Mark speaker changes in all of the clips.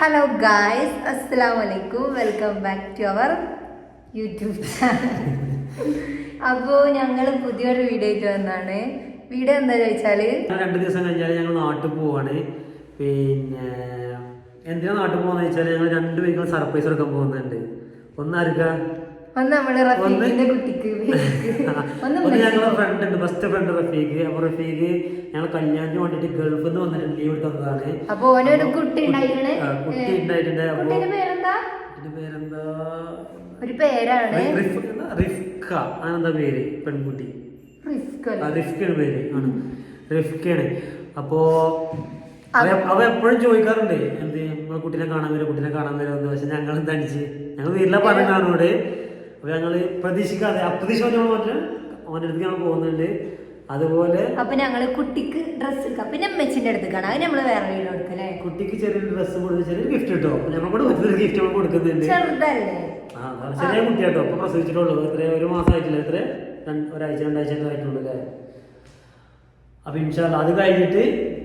Speaker 1: Hello guys, അസ്സലാമു അലൈക്കും. Welcome back to our YouTube channel. അപ്പോൾ ഞങ്ങൾ പുതിയൊരു വീഡിയോ ആയിട്ട് വന്നാണ്. വീഡിയോ എന്താ ചോദിച്ചാല്,
Speaker 2: 2 ദിവസം കഴിഞ്ഞാൽ ഞങ്ങൾ നാട്ടിൽ പോവാണ്. പിന്നെ എന്തിനാ നാട്ടിൽ പോകുന്നത് വെച്ചാൽ ഞങ്ങൾ 2 പേർക്കും സർപ്രൈസ് എടുക്കാൻ പോകുന്നുണ്ട്.
Speaker 1: നമ്മളെ റഫീഖിന്റെ കുട്ടിക്ക്
Speaker 2: ഞങ്ങളുടെ ഫ്രണ്ട് ഉണ്ട്, ബെസ്റ്റ് ഫ്രണ്ട് റഫീഖ്. അപ്പൊ റഫീഖ് ഞങ്ങൾ കല്യാണത്തിന് വേണ്ടിട്ട് ഗൾഫിൽ നിന്ന് വന്നിട്ട് ലീവ് എടുത്തതാണ്.
Speaker 1: അപ്പൊ ഓനൊരു കുട്ടി
Speaker 2: ഉണ്ടായിട്ടുണ്ട്.
Speaker 1: പേരെന്താ? ഒരു പേരാണ്
Speaker 2: റിഫ്ക. അതെന്താ പേര്? പെൺകുട്ടി റിഫ്കയാണ് പേര്. ആണ് റിഫ്കയാണ്. അപ്പോ അവ എപ്പോഴും ചോദിക്കാറുണ്ട്, എന്ത് നമ്മളെ കുട്ടീനെ കാണാൻ വരുമെന്ന്. പക്ഷെ ഞങ്ങൾ തനിച്ച് ഞങ്ങൾ വീട്ടിലെ പറഞ്ഞോട്. അപ്പൊ ഞങ്ങള് പ്രതീക്ഷിക്കാതെ അപ്രതീക്ഷിക്കാതെ അവന്റെ അടുത്ത് ഞങ്ങൾ പോകുന്നുണ്ട്. അതുപോലെ
Speaker 1: അപ്പൊ ഞങ്ങള് കുട്ടിക്ക് ഡ്രസ്സ് എടുക്കാം, പിന്നെ അമ്മച്ചിന്റെ അടുത്ത് കാണാം. അത് നമ്മള് വേറെ വീട് കൊടുക്കല്ലേ.
Speaker 2: കുട്ടിക്ക് ചെറിയൊരു ഡ്രസ്സ് കൊടുത്ത് ചെറിയൊരു ഗിഫ്റ്റ് കിട്ടോ. ഞമ്മളോട് വലിയൊരു ഗിഫ്റ്റ് നമ്മൾ കൊടുക്കുന്നുണ്ട്.
Speaker 1: ചെറുതല്ലേ,
Speaker 2: ചെറിയ കുട്ടിയാട്ടോ. അപ്പൊ പ്രസവിച്ചിട്ടുള്ളൂ. എത്ര 1 മാസം ആയിട്ടില്ല, എത്ര ഒരാഴ്ച 2 ആഴ്ച ആയിട്ടുള്ളൂ അല്ലേ. അപ്പൊ ഇൻഷാല്ലാ അത് കഴിഞ്ഞിട്ട്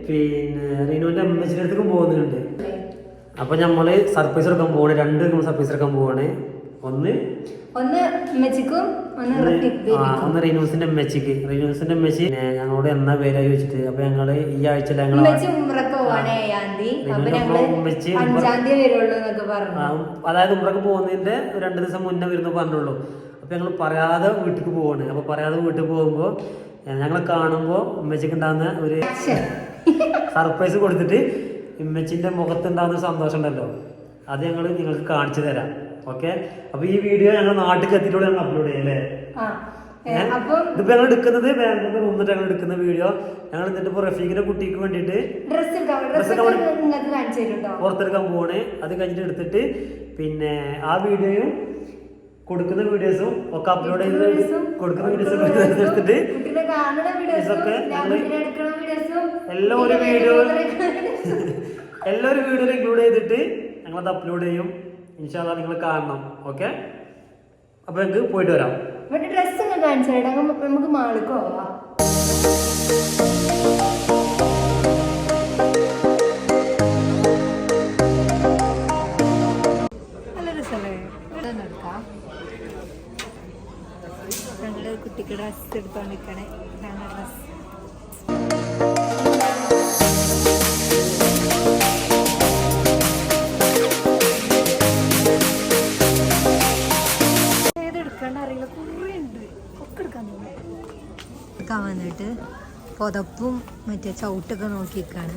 Speaker 2: പിന്നെ റീനുവിന്റെ അമ്മച്ചിന്റെ അടുത്തേക്ക് പോകുന്നുണ്ട്. അപ്പൊ നമ്മള് സർപ്രൈസ് എടുക്കാൻ പോവാണ്. 2 സർപ്രൈസ് എടുക്കാൻ പോവാണ്. ഒന്ന്
Speaker 1: അമ്മച്ചിക്കും
Speaker 2: ഒന്ന് റീനൂസിന്റെ അമ്മച്ചിക്ക്. റീനൂസിന്റെ അമ്മച്ചി ഞങ്ങളോട് എന്നാ പേരാ ചോദിച്ചിട്ട്, അപ്പൊ ഞങ്ങള് ഈ ആഴ്ച അതായത് ഉമ്രക്ക് പോകുന്നതിന്റെ 2 ദിവസം മുന്നേ വരുന്നു പറഞ്ഞുള്ളൂ. അപ്പൊ ഞങ്ങൾ പറയാതെ വീട്ടിൽ പോവാണ്. അപ്പൊ പറയാതെ വീട്ടിൽ പോകുമ്പോ ഞങ്ങളെ കാണുമ്പോ ഉമ്മച്ചിക്ക് ഉണ്ടാകുന്ന ഒരു സർപ്രൈസ് കൊടുത്തിട്ട് ഉമ്മച്ചിന്റെ മുഖത്തുണ്ടാകുന്ന സന്തോഷം ഉണ്ടല്ലോ, അത് ഞങ്ങൾ നിങ്ങൾക്ക് കാണിച്ചു തരാം. ഓക്കെ. അപ്പൊ ഈ വീഡിയോ ഞങ്ങൾ നാട്ടിൽ എത്തിയിട്ടൂടെ ഞങ്ങൾ അപ്ലോഡ് ചെയ്യല്ലേ. ഇതിപ്പോ ഞങ്ങൾ എടുക്കുന്നത് ബാംഗ്ലൂർ വന്നിട്ട് ഞങ്ങൾ എടുക്കുന്ന വീഡിയോ. ഞങ്ങൾ എന്നിട്ട് ഇപ്പൊ റഫീഖിന്റെ കുട്ടിക്ക് വേണ്ടിട്ട് പുറത്തെടുക്കാൻ പോവാണ്. അത് കഴിഞ്ഞിട്ട് എടുത്തിട്ട് പിന്നെ ആ വീഡിയോയും കൊടുക്കുന്ന വീഡിയോസും ഒക്കെ അപ്ലോഡ് ചെയ്ത് കൊടുക്കുന്ന വീഡിയോസും എടുത്തിട്ട് ഒക്കെ എല്ലാം ഒരു വീഡിയോയിൽ ഇൻക്ലൂഡ് ചെയ്തിട്ട് ഞങ്ങളത് അപ്ലോഡ് ചെയ്യും. ഇൻഷാല്ലാ നിങ്ങൾ കാണണം. ഓക്കെ. അപ്പൊ ഞങ്ങൾക്ക് പോയിട്ട് വരാം.
Speaker 1: ഡ്രസ് കാണിച്ചു നമുക്ക് മാളിക്ക് പോവാം. നല്ല രസമല്ലേ? എടുക്കാം. ഞങ്ങള് കുട്ടിക്ക് ഡ്രസ് എടുത്തോണ്ടിരിക്കണേ. ഇതാണ് ഡ്രസ്. വന്നിട്ട് പുതപ്പും മറ്റേ ചവിട്ടൊക്കെ നോക്കിക്കാണ്.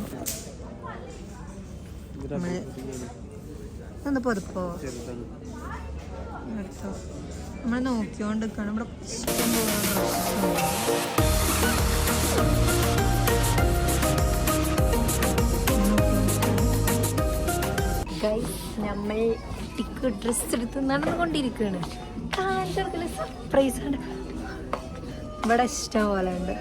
Speaker 1: നമ്മള് എന്താ പുതപ്പോ എടുത്തോ? നമ്മള് നോക്കിയോണ്ടിരിക്കാണ്. ഇവിടെ ഇഷ്ടം പോലെ നമ്മൾ കുട്ടിക്ക് ഡ്രസ് എടുത്ത് നടന്നുകൊണ്ടിരിക്കുകയാണ്. കാണിച്ചെടുക്കല് സർപ്രൈസ് ആണ്. ഇവിടെ ഇഷ്ടം പോലെ ഉണ്ട്.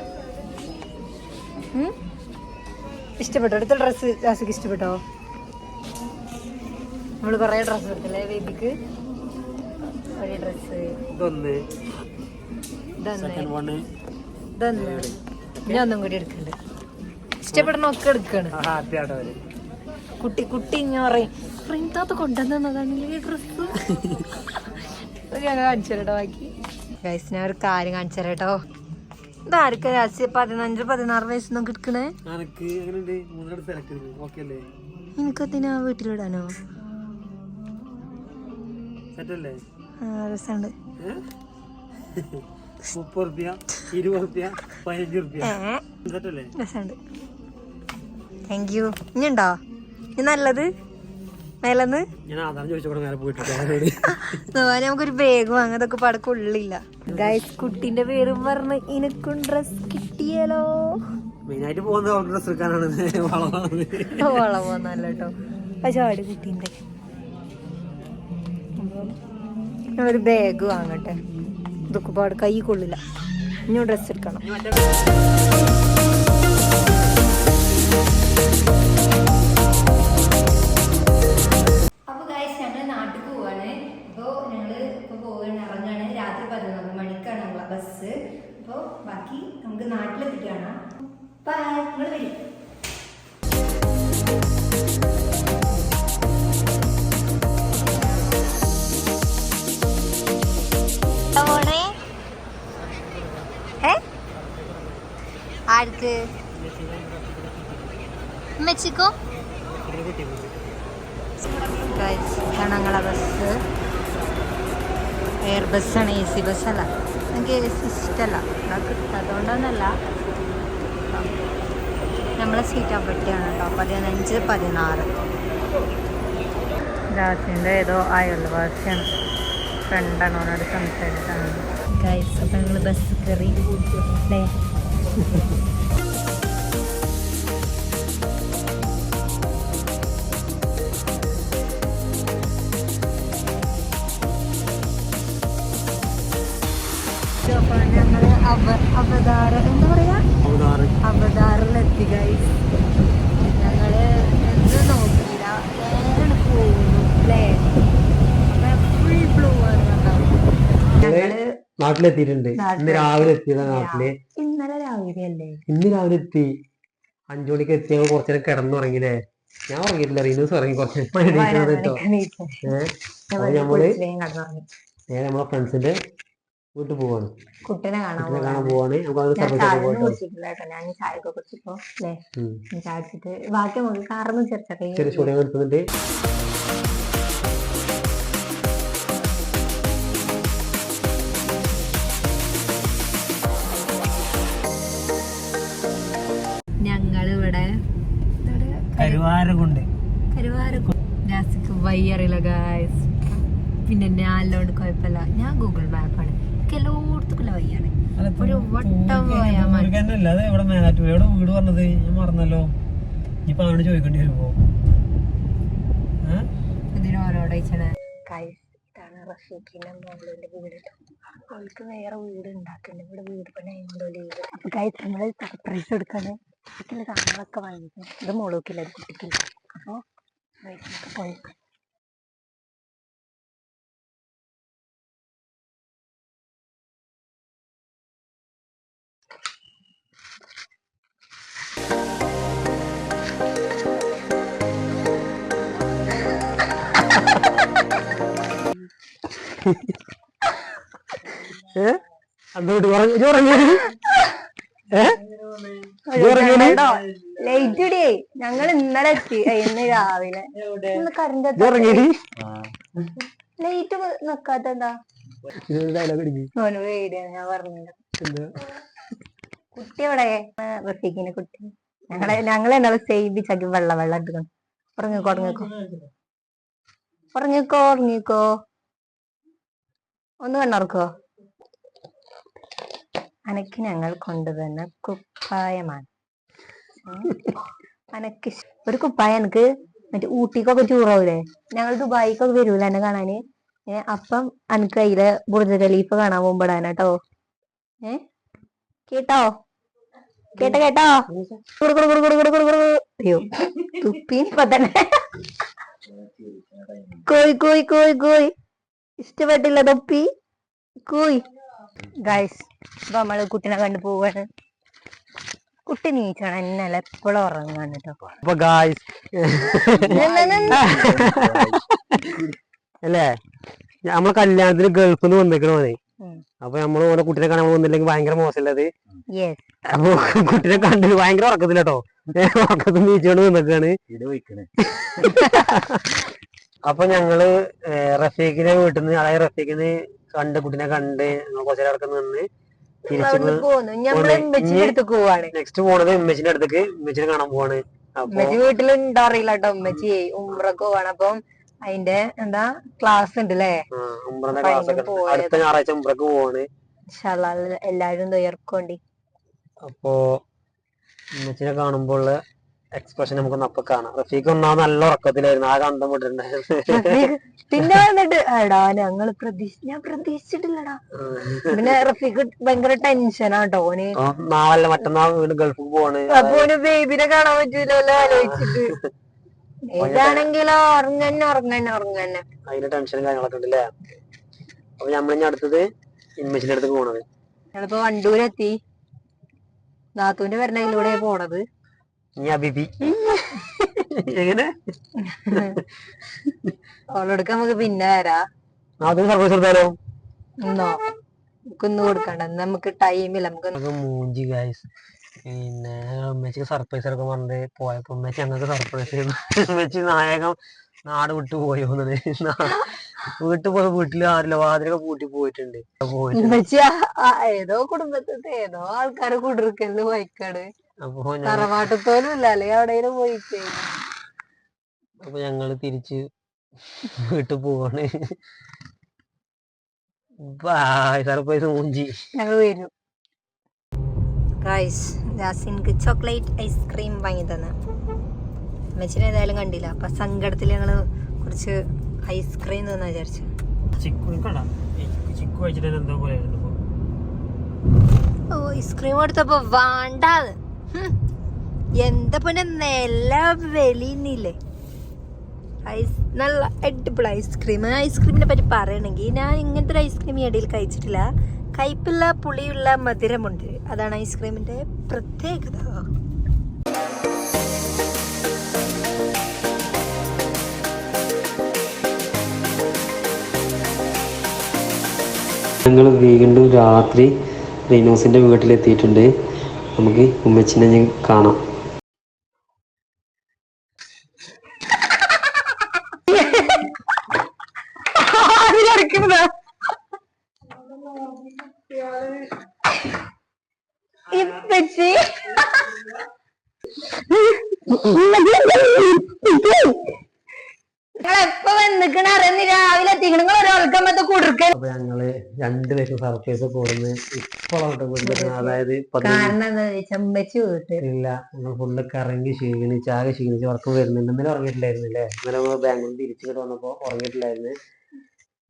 Speaker 1: ഇഷ്ടപ്പെട്ടോ? അടുത്ത ഡ്രസ്സ് ജാസിക്ക് ഇഷ്ടപ്പെട്ടോ? നമ്മള് കൊറേ ഡ്രസ്സ് എടുത്തല്ലേ ബേബിക്ക്. ഒരു ഡ്രസ്സ് ഞാൻ ഒന്നും കൂടി എടുക്കണ്ട്. ഇഷ്ടപ്പെടുന്ന ഒക്കെ എടുക്കാണ്. കുട്ടി ഇങ്ങനെ പറയും ഫ്രണ്ടാത്ത കൊണ്ടുവന്നതാണ് ഈ ഡ്രസ്സ്. ഞാൻ കാണിച്ചു തരട്ടോ. ബാക്കി ഗൈസ് ഞാൻ ഒരു കാര്യം കാണിച്ചു തരാട്ടോ. ഇതാർക്കാ 15-16 വയസ്സൊന്നും കിടക്കണേ? എനിക്കതിനാ വീട്ടിലിടാനോ? രസമുണ്ട്.
Speaker 2: 30
Speaker 1: രസമുണ്ട്. Thank you. ഇനിയുണ്ടോ ഇനി നല്ലത് മേലെന്ന്? നമുക്കൊരു ബാഗ് വാങ്ങാം. അതൊക്കെ പടക്ക ഉള്ളില്ല. ഗൈസ് കുട്ടിന്റെ പേരും പറഞ്ഞ് എനിക്കും ഡ്രസ് കിട്ടിയാലോ. വളവന്നല്ല കേട്ടോ. ചാട് കുട്ടീന്റെ ഒരു ബാഗ് വാങ്ങട്ടെ. ഇതൊക്കെ പാട് കൈ കൊള്ളില്ല. ഇനി ഡ്രസ് എടുക്കണം. രാത്രി 11 മണിക്കാണ് നമ്മളെ ബസ്. അപ്പോൾ ബാക്കി നമുക്ക് നാട്ടിലെത്തിട്ട് കാണാം. ബൈ. നിങ്ങൾ വരും. ആർക്ക് മെച്ചിക്കോ ഞങ്ങളെ ബസ് എയർ ബസ്സാണ് AC ബസ്സല്ല എനിക്ക് AC ഇഷ്ടമല്ല കിട്ടാത്തതുകൊണ്ടൊന്നല്ല നമ്മളെ സീറ്റ് അവിടെയാണ് കേട്ടോ 15, 16 ജാസിൻ്റെ ഏതോ അയൽവാസിയാണ് ഫ്രണ്ടാണ് ഓനോട് സംസാരിച്ചാണ് ഗൈസ് അപ്പം ഞങ്ങൾ ബസ് കയറി അല്ലേ ഞങ്ങള് അവതാര എന്താ പറയാ അവതാറിലെത്തി ഗൈസ് ഞങ്ങള് എന്ത് നോക്കിയില്ല നേരെ പോകുന്നു അല്ലേ ഫുൾ ബ്ലൂ ആണ് ഞങ്ങള്
Speaker 2: നാട്ടിലെത്തിയിട്ടുണ്ട് ഇന്ന് രാവിലെ എത്തിയതാ നാട്ടില്
Speaker 1: ഇന്നലെ രാവിലെ അല്ലേ
Speaker 2: ഇന്ന് രാവിലെ എത്തി 5 മണിക്ക് എത്തിയ കുറച്ചേരം കിടന്നുറങ്ങില്ലേ ഞാൻ ഉറങ്ങിയിട്ടില്ല റീനൂസ് ഉറങ്ങി കുറച്ച് നമ്മളെ ഫ്രണ്ട്സിന്റെ വീട്ടിൽ പോവാണ്
Speaker 1: കുട്ടിനെ
Speaker 2: കാണാൻ പോവാണ്
Speaker 1: ഞാൻ ചായ ഒക്കെ കുടിച്ചിപ്പോ അല്ലേ ചായ കുടിച്ചിട്ട് ബാക്കി നമുക്ക് കാറൊന്നും
Speaker 2: ചെറിയ ചൂട എടുക്കുന്നുണ്ട്
Speaker 1: ഞങ്ങളിവിടെ
Speaker 2: കരുവാരകുണ്ട്
Speaker 1: വയ്യറിയില്ല ഗായ്സ് പിന്നെ ഞാൻ അല്ലോണ്ട് കുഴപ്പമില്ല ഞാൻ ഗൂഗിൾ മാപ്പാണ് എല്ലായിടത്തും വയ്യാണ് ഒരു വട്ടം പോയാൽ
Speaker 2: വീട് പറഞ്ഞത് ഞാൻ മറന്നല്ലോ ഇപ്പൊ അവനോട് ചോദിക്കേണ്ടി വരുമ്പോ
Speaker 1: ഇതിനോരോട് ഇതാണ് റഫീഖിന്റെ മോളുടെ വീട് അവൾക്ക് വേറെ വീട് ഉണ്ടാക്കുന്നുണ്ട് ഇവിടെ വീട് പണി ലീവ് അപ്പൊ ഗൈസ് നമ്മള് സർപ്രൈസ് എടുക്കാണ് കുട്ടിക്കുള്ള സാധനങ്ങളൊക്കെ വാങ്ങിക്കും ഇത് മോളൂക്കില്ല ഒരു കുട്ടിക്കില്ല അപ്പൊ പോയി ഞങ്ങൾ ഇന്നലെ എത്തി ഇന്ന് രാവിലെ കറണ്ട് ലൈറ്റ് നിക്കാത്ത എന്താ ഓന് പേടിയാണ് ഞാൻ പറഞ്ഞത് കുട്ടി എവിടെ റഫീഖിന്റെ കുട്ടി ഞങ്ങളെ എന്നാലും സേവിച്ചാക്കി വെള്ളം എടുക്കണം ഉറങ്ങിക്കോ ഒന്ന് കണ്ണോർക്കോ അനക്ക് ഞങ്ങൾ കൊണ്ടുവന്ന കുപ്പായമാണ് അനക്ക് ഒരു കുപ്പായം എനിക്ക് മറ്റേ ഊട്ടിക്കൊക്കെ ടൂറാവൂലേ ഞങ്ങൾ ദുബായിക്കൊക്കെ വരൂല എന്നെ കാണാന് അപ്പം അനക്ക് അതിലെ ബുർജ് ഖലീഫ കാണാൻ പോകുമ്പോടാനോ കേട്ടോ അയ്യോ തുപ്പിപ്പ തന്നെ കോയി ഇഷ്ടപ്പെട്ടില്ല തൊപ്പി കോയി ഗൈസ് അപ്പൊ നമ്മള് കുട്ടിനെ കണ്ടു പോവാണ് കുട്ടി നീച്ചാണ് എന്നല്ല എപ്പോഴും ഉറങ്ങാണ് കേട്ടോ
Speaker 2: അല്ലേ നമ്മളെ കല്യാണത്തിന് ഗൾഫിൽ നിന്ന് വന്നേക്കണേ അപ്പൊ നമ്മള് ഓരോ കുട്ടിനെ കാണാൻ പോകുന്നില്ലെങ്കിൽ ഭയങ്കര മോശമല്ലത് അപ്പൊ കുട്ടിനെ കണ്ടിട്ട് ഭയങ്കര ഉറക്കത്തില്ല കേട്ടോ ഉറക്കത്തിൽ നീച്ചോണ്ട് നിന്നേക്കാണ് അപ്പൊ ഞങ്ങള് റഫീഖിനെ വീട്ടിൽ നിന്ന് അതായത് റഫീഖിന് കുട്ടിനെ കണ്ട് കുറച്ചു നേരം നിന്ന് നെക്സ്റ്റ് പോണത് ഉമ്മച്ചിന്റെ അടുത്തേക്ക് ഉമ്മച്ചിനെ കാണാൻ പോവാണ്
Speaker 1: വീട്ടിലുണ്ടാറില്ല കേട്ടോ ഉമ്മച്ചി ഉംറക്ക് പോവാണ് അപ്പം അതിന്റെ എന്താ ക്ലാസ് ഉണ്ട് അല്ലേ
Speaker 2: അടുത്ത ഞായറാഴ്ച ഉംറക്ക് പോവാണ്
Speaker 1: എല്ലാരും തയ്യാറോണ്ടി
Speaker 2: അപ്പൊ ഉമ്മച്ചിനെ കാണുമ്പോൾ എക്സ്പ്രഷൻ നമുക്കൊന്ന് അപ്പൊ കാണാം റഫീഖ് ഒന്നാമത് നല്ല ഉറക്കത്തിലായിരുന്നു ആ കണ്ടം വിട്ടിട്ടുണ്ടായിരുന്നു
Speaker 1: പിന്നെ വന്നിട്ട് എടാ ഞങ്ങള് ഞാൻ പ്രതീക്ഷിച്ചിട്ടില്ലടാ പിന്നെ റഫീഖ് ഭയങ്കര ടെൻഷനാട്ടോ ഓന്
Speaker 2: നാളെ മറ്റന്നാൾ വീട് ഗൾഫിൽ പോവാണ്
Speaker 1: അപ്പൊ ഓന് ബേബിനെ കാണാൻ പറ്റൂലല്ലോ ആലോചിച്ചിട്ട് ഇതാണെങ്കിലോ ഉറങ്ങന്നെ
Speaker 2: അതിന്റെ ടെൻഷനും കാര്യങ്ങളൊക്കെ ഉണ്ടല്ലേ അപ്പൊ നമ്മളിനി അടുത്തത് ഇമ്മച്ചിന്റെ അടുത്ത് പോണത്
Speaker 1: ഞങ്ങളിപ്പോ വണ്ടൂരെത്തി നാത്തൂന്റെ വരണയിലൂടെ പോണത്
Speaker 2: എങ്ങനെ
Speaker 1: അവളെടുക്ക നമുക്ക് പിന്നെ വരാ
Speaker 2: സർപ്രൈസ് കൊടുത്താലോ
Speaker 1: ഇന്നോ നമുക്കൊന്നും കൊടുക്കണ്ട നമുക്ക് ടൈമില്ല നമുക്ക്
Speaker 2: മൂഞ്ചി ഗൈസ് പിന്നെ ഉമ്മച്ചിക്ക് സർപ്രൈസ് ഒക്കെ പറഞ്ഞിട്ട് പോയപ്പോ ഉമ്മച്ചി ഞങ്ങൾക്ക് സർപ്രൈസ് ചെയ്തു. ഉമ്മച്ചി നായകം നാട് വിട്ടു പോയി വന്നത്. വീട്ടിൽ പോയി വീട്ടിൽ ആരില്ല, വാതിലൊക്കെ പൂട്ടി പോയിട്ടുണ്ട്.
Speaker 1: ഏതോ കുടുംബത്തെ ഏതോ ആൾക്കാരെ കുടിർക്കല് പോയിക്കാണ്.
Speaker 2: അപ്പൊ
Speaker 1: തറവാട്ടത്തോലും ഇല്ല, അല്ലെങ്കിൽ എവിടെയും പോയിക്കേ.
Speaker 2: അപ്പൊ ഞങ്ങള് തിരിച്ച് വീട്ടിൽ പോവാണ്. സർപ്രൈസ് മൂഞ്ചി. ഞങ്ങൾ വരും.
Speaker 1: ഗൈസ് ജാസിൻക്ക് ചോക്ലേറ്റ് ഐസ്ക്രീം വാങ്ങി തന്നെ. അമ്മച്ചിനെ ഏതായാലും കണ്ടില്ല, അപ്പൊ സങ്കടത്തിൽ ഞങ്ങള് കുറച്ച് ഐസ്ക്രീം തന്നെ വിചാരിച്ചു. ഓ ഐസ്ക്രീം കൊടുത്തപ്പോ വേണ്ടാന്ന് എന്താ പിന്നെ നല്ല വെളിയുന്നില്ലേ. നല്ല അടിപൊളി ഐസ്ക്രീം. ഐസ്ക്രീമിനെ പറ്റി പറയണെങ്കിൽ ഞാൻ ഇങ്ങനത്തെ ഒരു ഐസ്ക്രീം ഈ ഇടയിൽ കഴിച്ചിട്ടില്ല. കയ്പുള്ള പുളിയുള്ള മധുരമുണ്ട്, അതാണ് ഐസ്ക്രീമിന്റെ പ്രത്യേകത.
Speaker 2: ഞങ്ങൾ വീണ്ടും രാത്രി റീനോസിന്റെ വീട്ടിലെത്തിയിട്ടുണ്ട്. നമുക്ക് ഉമ്മച്ചിനെ കാണാം.
Speaker 1: എപ്പ വന്നിക്കണ അറിയുന്ന രാവിലെ എത്തിക്കണം. നിങ്ങൾ ഒരാൾക്കമ്പത്തെ കൊടുക്കാൻ.
Speaker 2: അപ്പൊ ഞങ്ങള് രണ്ടുപേരും സർപ്രൈസ് കൂടുന്നത് ഇപ്പോഴാണ്. അതായത്
Speaker 1: കാരണം എന്താ ചമ്മച്ചു
Speaker 2: ഇല്ല, ഞങ്ങൾ ഫുള്ള് കറങ്ങി ക്ഷീണിച്ച് ആകെ ക്ഷീണിച്ച് ഉറക്കം വരുന്നുണ്ട്. ഇന്നലെ ഉറങ്ങിയിട്ടില്ലായിരുന്നില്ലേ? ഇന്നലെ നമ്മൾ ബാംഗ്ലൂർ തിരിച്ചിട്ട് വന്നപ്പോ ഉറങ്ങിയിട്ടില്ലായിരുന്നു.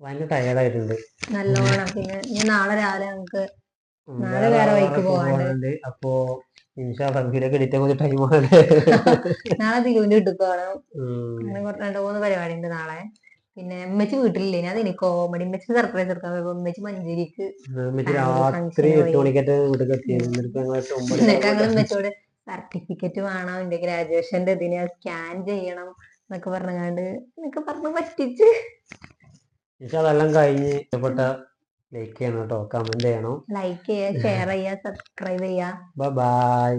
Speaker 2: ഭയങ്കര ടയേർഡായിട്ടുണ്ട്
Speaker 1: നല്ലോണം. പിന്നെ ഇനി നാളെ രാവിലെ നമുക്ക് നാളെ വേറെ വഴിക്ക് പോകാനുണ്ട്.
Speaker 2: അപ്പോ വീഡിയോ എഡിറ്റ് കുറച്ച് ടൈമാണ്.
Speaker 1: നാളെ തിരുവനന്തപുരം വീട്ടിൽ പോകണം. അങ്ങനെ 2-3 പരിപാടി ഉണ്ട് നാളെ. പിന്നെ ഉമ്മച്ചി വീട്ടിലില്ലേ, അത് എനിക്ക് കോമഡി. ഉമ്മച്ചി സർപ്രൈസ് എടുക്കാൻ പോയപ്പോ ഉമ്മച്ചി മഞ്ചേരിക്ക്
Speaker 2: രാത്രി 8 മണിക്കത്തെ വീട്ടിൽ എത്തിയത്.
Speaker 1: എന്നിട്ട് ഞങ്ങൾ ഉമ്മച്ചോട് സർട്ടിഫിക്കറ്റ് വേണം, എന്റെ ഗ്രാജുവേഷന്റെ ഇതിന് സ്കാൻ ചെയ്യണം എന്നൊക്കെ പറഞ്ഞാണ്ട് എന്നൊക്കെ പറഞ്ഞ് പറ്റിച്ച്.
Speaker 2: അതെല്ലാം കഴിഞ്ഞ് ഇഷ്ടപ്പെട്ട ലൈക്ക് ചെയ്യണം കേട്ടോ, കമന്റ് ചെയ്യണം,
Speaker 1: ലൈക്ക് ചെയ്യുക, ഷെയർ ചെയ്യുക, സബ്സ്ക്രൈബ് ചെയ്യുക.
Speaker 2: ബൈ.